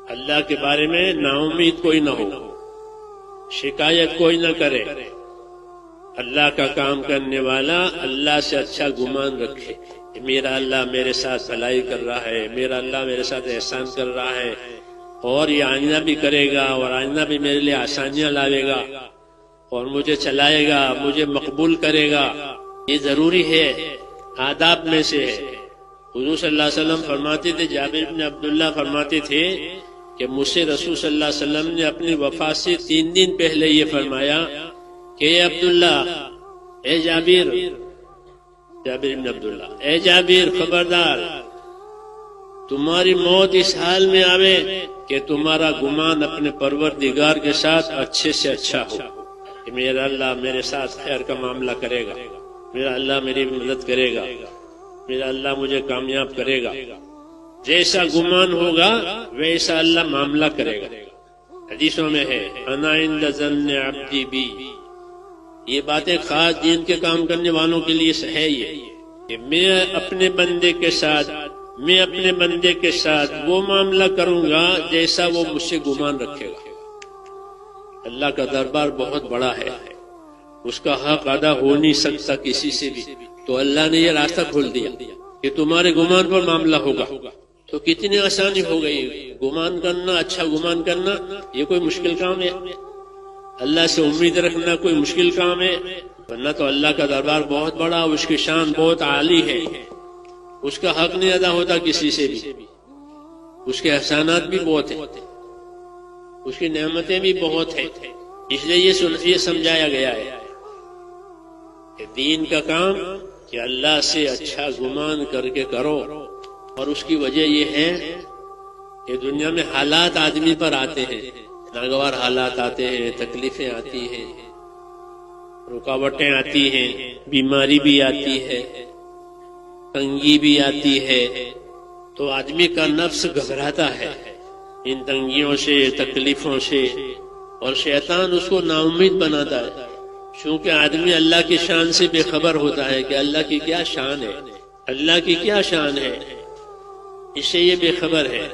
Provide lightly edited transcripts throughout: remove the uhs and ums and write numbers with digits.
اللہ کے بارے میں نا امید کوئی نہ ہو، شکایت کوئی نہ کرے، اللہ کا کام کرنے والا اللہ سے اچھا گمان رکھے کہ میرا اللہ میرے ساتھ بھلائی کر رہا ہے، میرا اللہ میرے ساتھ احسان کر رہا ہے، اور یہ آئندہ بھی کرے گا، اور آئندہ بھی میرے لیے آسانیاں لاوے گا، اور مجھے چلائے گا، مجھے مقبول کرے گا۔ یہ ضروری ہے، آداب میں سے ہے۔ حضور صلی اللہ علیہ وسلم فرماتے تھے، جابر بن عبداللہ فرماتے تھے کہ مجھ سے رسول صلی اللہ علیہ وسلم نے اپنی وفات سے 3 دن پہلے یہ فرمایا کہ اے عبداللہ، اے جابر بن عبداللہ، اے جابر خبردار، تمہاری موت اس حال میں آوے کہ تمہارا گمان اپنے پروردگار کے ساتھ اچھے سے اچھا ہو، کہ میرا اللہ میرے ساتھ خیر کا معاملہ کرے گا، میرا اللہ میری مدد کرے گا، میرا اللہ مجھے کامیاب کرے گا۔ جیسا گمان ہوگا ویسا اللہ معاملہ کرے گا۔ حدیثوں میں ہے انا عند ظن عبدی بی، یہ باتیں خاص دین کے کام کرنے والوں کے لیے ہے، یہ کہ میں اپنے بندے کے ساتھ وہ معاملہ کروں گا جیسا وہ مجھ سے گمان رکھے گا۔ اللہ کا دربار بہت بڑا ہے، اس کا حق ادا ہو نہیں سکتا کسی سے بھی، تو اللہ نے یہ راستہ کھول دیا کہ تمہارے گمان پر معاملہ ہوگا۔ تو کتنی آسانی ہو گئی، گمان کرنا، اچھا گمان کرنا یہ کوئی مشکل کام ہے؟ اللہ سے امید رکھنا کوئی مشکل کام ہے؟ ورنہ تو اللہ کا دربار بہت بڑا، اس کی شان بہت عالی ہے، اس کا حق نہیں ادا ہوتا کسی سے بھی، اس کے احسانات بھی بہت ہیں، اس کی نعمتیں بھی بہت ہیں۔ اس لیے یہ سمجھایا گیا ہے کہ دین کا کام کہ اللہ سے اچھا گمان کر کے کرو، اور اس کی وجہ یہ ہے کہ دنیا میں حالات آدمی پر آتے ہیں، ناگوار حالات آتے ہیں، تکلیفیں آتی ہیں، رکاوٹیں آتی ہیں، بیماری بھی آتی ہے، تنگی بھی آتی ہے، تو آدمی کا نفس گھبراتا ہے ان تنگیوں سے، تکلیفوں سے، اور شیطان اس کو نا امید بناتا ہے، چونکہ آدمی اللہ کی شان سے بے خبر ہوتا ہے کہ اللہ کی کیا شان ہے، اللہ کی کیا شان ہے، اس سے یہ بے خبر ہے۔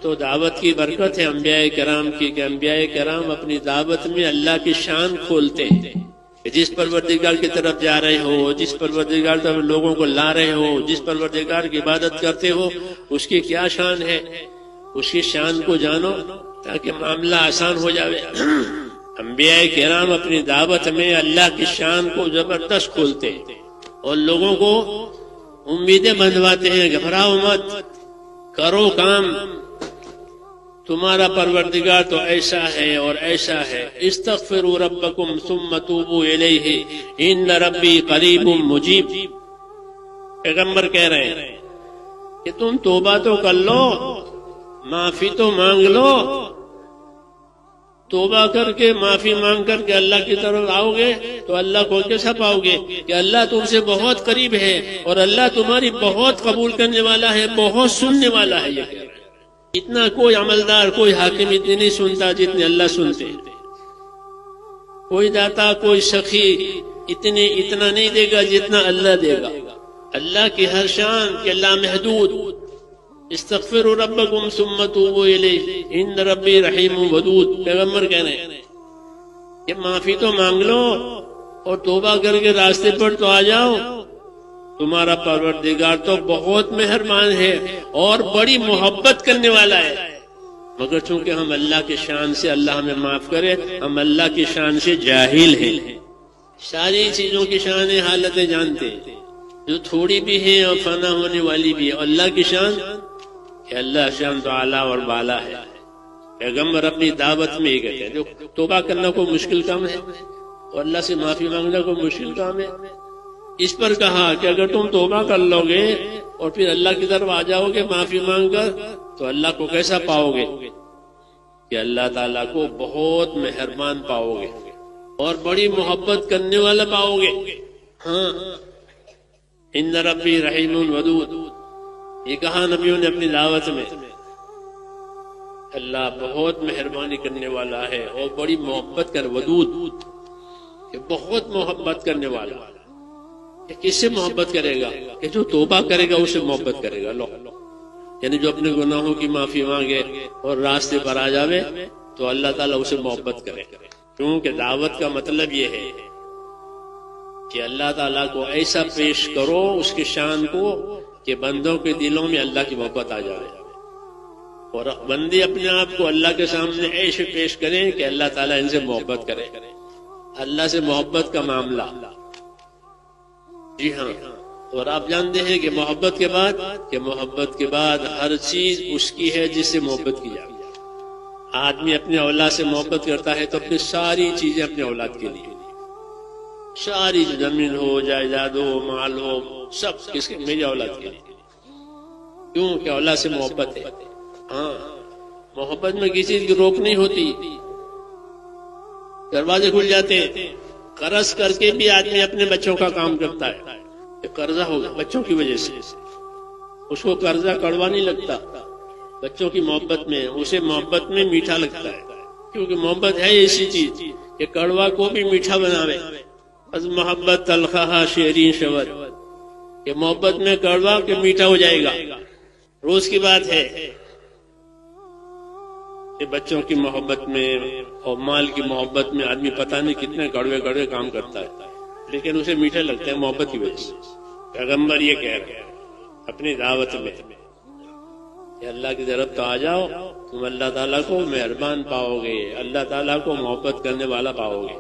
تو دعوت کی برکت ہے انبیاء کرام کی کہ انبیاء کرام اپنی دعوت میں اللہ کی شان کھولتے ہیں، کہ جس پروردگار کی طرف جا رہے ہو، جس پروردگار کی طرف لوگوں کو لا رہے ہو، جس پروردگار کی عبادت کرتے ہو، اس کی کیا شان ہے، اس کی شان کو جانو تاکہ معاملہ آسان ہو جاوے۔ انبیاء کرام اپنی دعوت میں اللہ کی شان کو زبردست کھولتے ہیں اور لوگوں کو امیدیں بندھواتے ہیں، گھبراؤ مت، کرو کام، تمہارا پروردگار تو ایسا ہے اور ایسا ہے، استغفروا ربکم ثم توبوا الیہ ان ربی قریب مجیب۔ پیغمبر کہہ رہے ہیں کہ تم توبہ تو کر لو، معافی تو مانگ لو، توبہ کر کے معافی مانگ کر کے اللہ کی طرف آؤ گے تو اللہ کو کیسا پاؤ گے کہ اللہ تم سے بہت قریب ہے، اور اللہ تمہاری بہت قبول کرنے والا ہے، بہت سننے والا ہے۔ یہ کہہ رہے ہیں اتنا کوئی عملدار، کوئی حاکم اتنی نہیں سنتا جتنے اللہ سنتے، کوئی داتا، کوئی سخی اتنا نہیں دے گا جتنا اللہ دے گا۔ اللہ کی ہر شان کہ اللہ محدود، استغفروا ربکم ثم توبوا الیہ ان ربی رحیم ودود۔ پیغمبر کہہ رہے ہیں کہ معافی تو مانگ لو اور توبہ کر کے راستے پر تو آ جاؤ، تمہارا پروردگار تو بہت مہربان ہے اور بڑی محبت کرنے والا ہے۔ مگر چونکہ ہم اللہ کی شان سے، اللہ ہمیں معاف کرے، ہم اللہ کی شان سے جاہل ہیں، ساری چیزوں کی شان حالتیں جانتے ہیں، جو تھوڑی بھی ہیں اور فنا ہونے والی بھی ہے، اللہ کی شان کہ اللہ شان تو اعلیٰ اور بالا ہے۔ پیغمبر اپنی دعوت میں یہ کہتے ہیں جو توبہ کرنا کوئی مشکل کام ہے اور اللہ سے معافی مانگنا کوئی مشکل کام ہے؟ اس پر کہا کہ اگر تم توبہ کر لو گے اور پھر اللہ کی طرف آ جاؤ گے معافی مانگ کر تو اللہ کو کیسا پاؤ گے کہ اللہ تعالیٰ کو بہت مہربان پاؤ گے اور بڑی محبت کرنے والا پاؤ گے۔ ہاں، ان ربی رحیم ودود، یہ کہا نبیوں نے اپنی دعوت میں، اللہ بہت مہربانی کرنے والا ہے اور بڑی محبت کر، ودود کہ بہت محبت کرنے والا۔ کہ کس سے محبت کرے گا؟ کہ جو توبہ کرے گا اسے محبت کرے گا۔ لو، یعنی جو اپنے گناہوں کی معافی مانگے اور راستے پر آ جاوے تو اللہ تعالیٰ اسے محبت کرے. کیونکہ دعوت کا مطلب یہ ہے کہ اللہ تعالیٰ کو ایسا پیش کرو اس کی شان کو کہ بندوں کے دلوں میں اللہ کی محبت آ جائے، اور بندے اپنے آپ کو اللہ کے سامنے ایسے پیش کریں کہ اللہ تعالیٰ ان سے محبت کرے. اللہ سے محبت کا معاملہ، جی ہاں. اور آپ جانتے ہیں کہ محبت کے بعد ہر چیز اس کی ہے جس سے محبت کی جائے. آدمی اپنے اولاد سے محبت کرتا ہے تو اپنی ساری چیزیں اپنے اولاد کے لیے، ساری زمین ہو، جائیداد ہو، مال ہو، سب کس کے؟ میری اولاد کے لیے. کیوں کہ اولاد سے محبت ہے. ہاں، محبت میں کسی چیز کی روک نہیں ہوتی. دروازے کھل جاتے. قرض کر کے بھی آدمی اپنے بچوں کا کام کرتا ہے. قرضہ ہوگا بچوں کی وجہ سے، اس کو قرضہ کڑوا نہیں لگتا. بچوں کی محبت میں، اسے محبت میں میٹھا لگتا ہے. کیونکہ محبت ہے ایسی چیز کہ کڑوا کو بھی میٹھا بناوے. از محبت تلخہ شیرین شور، کہ محبت میں کڑوا کہ میٹھا ہو جائے گا. روز کی بات ہے کہ بچوں کی محبت میں اور مال کی محبت میں آدمی پتہ نہیں کتنے کڑوے کڑوے کام کرتا ہے، لیکن اسے میٹھا لگتا ہے محبت کی وجہ سے. پیغمبر یہ کہہ رہے ہیں اپنی دعوت میں کہ اللہ کی طرف تو آ جاؤ، تم اللہ تعالیٰ کو مہربان پاؤ گے، اللہ تعالیٰ کو محبت کرنے والا پاؤ گے،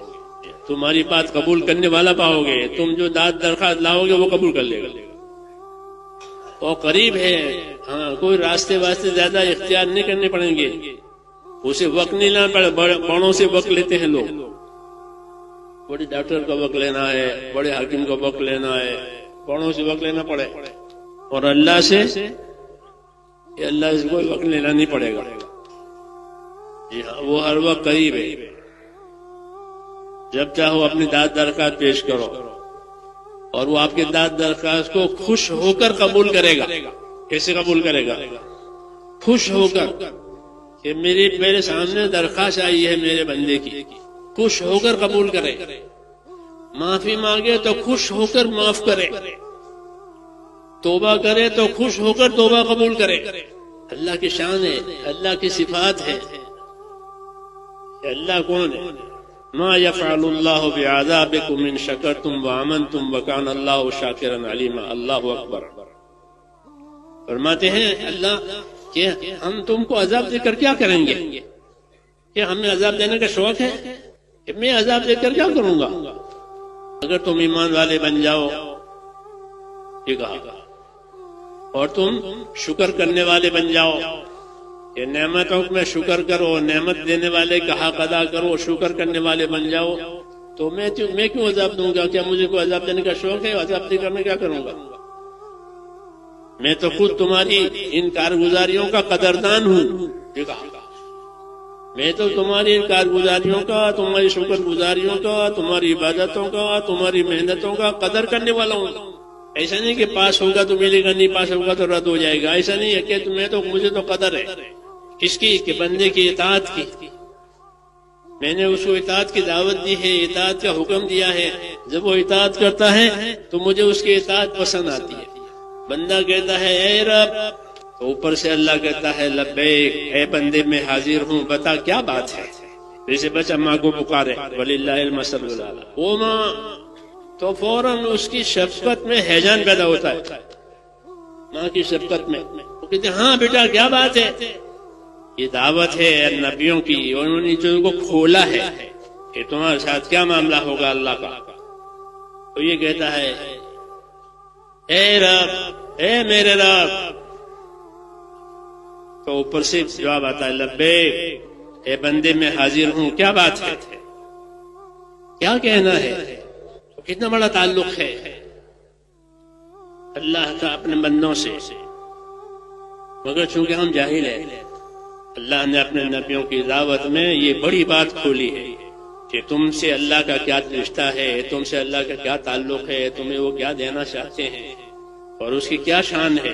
تمہاری بات قبول کرنے والا پاؤ گے. تم جو داد درخواست لاؤ گے وہ قبول کر لے گا. اور قریب ہے. ہاں، کوئی راستے واسطے زیادہ اختیار نہیں کرنے پڑیں گے. اسے وقت نہیں لینا پڑے. بڑوں سے وقت لیتے ہیں لوگ. بڑے ڈاکٹر کا وقت لینا ہے، بڑے حاکم کا وقت لینا ہے، بڑوں سے وقت لینا پڑے. اور اللہ سے کوئی وقت لینا نہیں پڑے گا. جی ہاں، وہ ہر وقت قریب ہے. جب چاہو اپنی داد درخواست پیش کرو اور وہ آپ کی داد درخواست کو خوش ہو کر قبول کرے گا. کیسے قبول کرے گا؟ خوش ہو کر کہ میرے سامنے درخواست آئی ہے میرے بندے کی، خوش ہو کر قبول کرے. معافی مانگے تو خوش ہو کر معاف کرے. توبہ کرے تو خوش ہو کر توبہ قبول کرے. اللہ کی شان ہے، اللہ کی صفات ہے. اللہ کون ہے؟ ما یفعل اللہ بعذابکم ان شکرتم وآمنتم وکان اللہ شاکرا علیما. اللہ اکبر. فرماتے ہیں اللہ کہ ہم تم کو عذاب دے کر کیا کریں گے؟ کہ ہمیں عذاب دینے کا شوق ہے کہ میں عذاب دے کر کیا کروں گا؟ اگر تم ایمان والے بن جاؤ، یہ کہا، اور تم شکر کرنے والے بن جاؤ، کہ نعمتوں میں شکر کرو، نعمت دینے والے کا حق ادا کرو، شکر کرنے والے بن جاؤ، تو میں کیوں عذاب دوں گا؟ کیا مجھے کوئی عذاب دینے کا شوق ہے؟ عذاب دے کر میں کیا کروں گا؟ میں تو خود تمہاری ان کارگزاریوں کا قدردان ہوں. یہ کہا، میں تو تمہاری ان کارگزاریوں کا، تمہاری شکر گزاریوں کا، تمہاری عبادتوں کا، تمہاری محنتوں کا قدر کرنے والا ہوں. ایسا نہیں کہ پاس ہوگا تو ملے گا، نہیں پاس ہوگا تو رد ہو جائے گا. ایسا نہیں ہے کہ مجھے تو قدر ہے. کس کی؟ کہ بندے کی اطاعت کی. میں نے اس کو اطاعت کی دعوت دی ہے، اطاعت کا حکم دیا ہے. جب وہ اطاعت کرتا ہے تو مجھے اس کی اطاعت پسند آتی ہے. بندہ کہتا ہے اے رب، تو اوپر سے اللہ کہتا ہے لبیک، اے بندے میں حاضر ہوں، بتا کیا بات ہے. جیسے بچہ ماں کو پکارے، وللہ المثل الاعلی، وہ ماں تو فوراً اس کی شفقت میں ہیجان پیدا ہوتا ہے. ماں کی شفقت میں وہ کہتے ہیں ہاں بیٹا کیا بات ہے. یہ دعوت ہے نبیوں کی، انہوں نے جو کو کھولا ہے کہ تمہارے ساتھ کیا معاملہ ہوگا اللہ کا. تو یہ کہتا ہے اے رب، اے میرے رب. تو اوپر سے جواب آتا ہے لبیک، اے بندے میں حاضر ہوں، کیا بات ہے، کیا کہنا ہے. تو کتنا بڑا تعلق ہے اللہ کا اپنے بندوں سے. مگر چونکہ ہم جاہل ہیں، اللہ نے اپنے نبیوں کی دعوت میں یہ بڑی بات کھولی ہے کہ تم سے اللہ کا کیا رشتہ ہے، تم سے اللہ کا کیا تعلق ہے، تمہیں وہ کیا دینا چاہتے ہیں اور اس کی کیا شان ہے.